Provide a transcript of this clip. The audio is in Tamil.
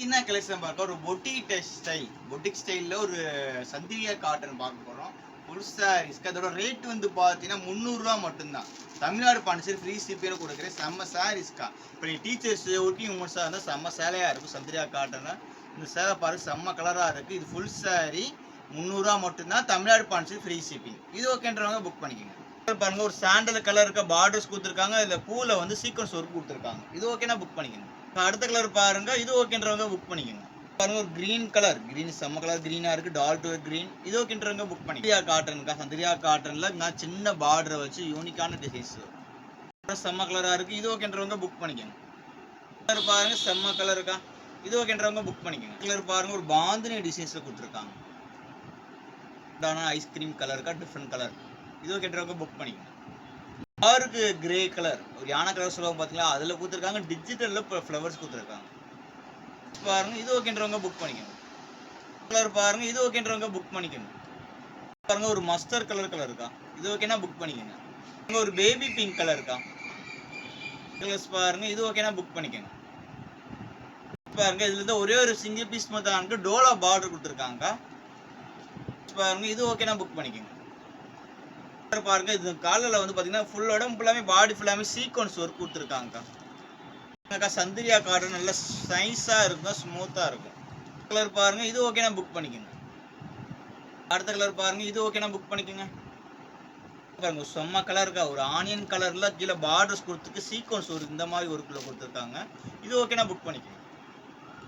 என்ன கலெக்ஷன் பார்க்க ஒரு பொட்டிக் ஸ்டைல்ல ஒரு சந்திரியா காட்டன் பார்க்க போறோம். ஃபுல் சாரீஸ்க்கு அதோட ரேட் வந்து பார்த்தீங்கன்னா 300 ரூபா மட்டும்தான். தமிழ்நாடு பாண்டிச்சேரி ஃப்ரீ ஷிப்பிங்ல கொடுக்குறேன். செம்ம சாரீஸ்க்கா. இப்போ நீ டீச்சர்ஸ் ஒர்க்கிங் உமன்ஸாக இருந்தால் செம்ம சேலையா இருக்கும். சந்திரியா காட்டனை இந்த சேலை பாருங்க செம்ம கலராக இருக்குது. இது ஃபுல் சாரீ 300 ரூபா மட்டும்தான். Tamil Nadu Pondicherry free shipping. இது ஓகேன்றவங்க புக் பண்ணிக்கோங்க. பாருங்க ஒரு சாண்டல் கலர் இருக்க பார்டர்ஸ் கொடுத்துருக்காங்க. இதில் பூவில் வந்து சீக்வன்ஸ் ஒர்க் கொடுத்துருக்காங்க. இது ஓகேனா புக் பண்ணிக்கோங்க. அடுத்த கலர் பாருங்க, இது ஓகேன்றவங்க புக் பண்ணிக்கோங்க. பாருங்க ஒரு கிரீன் கலர், கிரீன் செம்ம கலர் கிரீனா இருக்கு, டார்க் கிரீன். இது ஓகேன்றவங்க புக் பண்ணிக்கோங்க. காட்டனுக்கா சந்திரியா காட்டன்ல நான் சின்ன பார்டரை வச்சு யூனிக்கான டிசைன்ஸ் செம்ம கலரா இருக்கு. இது ஓகேன்றவங்க புக் பண்ணிக்கோங்க. கலர் பாருங்க செம்ம கலருக்கா. இது ஓகேன்றவங்க புக் பண்ணிக்கோங்க. கலர் பாருங்க ஒரு பாந்தினி டிசைன்ஸ்ல கொடுத்துருக்காங்க. ஐஸ்கிரீம் கலருக்கா டிஃப்ரெண்ட் கலர். இது ஓகேன்றவங்க புக் பண்ணிக்கோங்க. டார்க் கிரே கலர் ஒரு யானை கலர் சொல்லுவாங்க பார்த்தீங்களா, அதில் கொடுத்துருக்காங்க. டிஜிட்டலில் இப்போ ஃப்ளவர்ஸ் கொடுத்துருக்காங்க பாருங்க. இது ஓகேன்றவங்க புக் பண்ணிக்கோங்க. கலர் பாருங்க, இது ஓகேன்றவங்க புக் பண்ணிக்கோங்க. பாருங்க ஒரு மஸ்டர்ட் கலர் இருக்கா. இது ஓகேனா புக் பண்ணிக்கோங்க. ஒரு பேபி பிங்க் கலர் இருக்கா. கலர்ஸ் பாருங்க, இது ஓகேனா புக் பண்ணிக்கோங்க. பாருங்க இதுல இருந்து ஒரே ஒரு சிங்கிள் பீஸ் மட்டும் தான் டோலா பார்டர் கொடுத்துருக்காங்க பாருங்க. இது ஓகேனா புக் பண்ணிக்கோங்க. பாருங்க இது காலில் வந்து பார்த்தீங்கன்னா ஃபுல் உடம்பு ஃபுல்லாமே பாடி ஃபுல்லாமே சீக்வன்ஸ் ஒர்க் கொடுத்துருக்காங்க. சந்திரியா காட்டன் நல்ல சைஸாக இருக்கும், ஸ்மூத்தாக இருக்கும். கலர் பாருங்க, இது ஓகேனா புக் பண்ணிக்கோங்க. அடுத்த கலர் பாருங்க, இது ஓகேனா புக் பண்ணிக்கோங்க. பாருங்க செம்ம கலர் இருக்கா. ஒரு ஆனியன் கலர்ல கீழே பார்டர்ஸ் கொடுத்துருக்கு, சீக்வன்ஸ் ஒரு இந்த மாதிரி ஒர்க்கில் கொடுத்துருக்காங்க. இது ஓகேனா புக் பண்ணிக்கோங்க.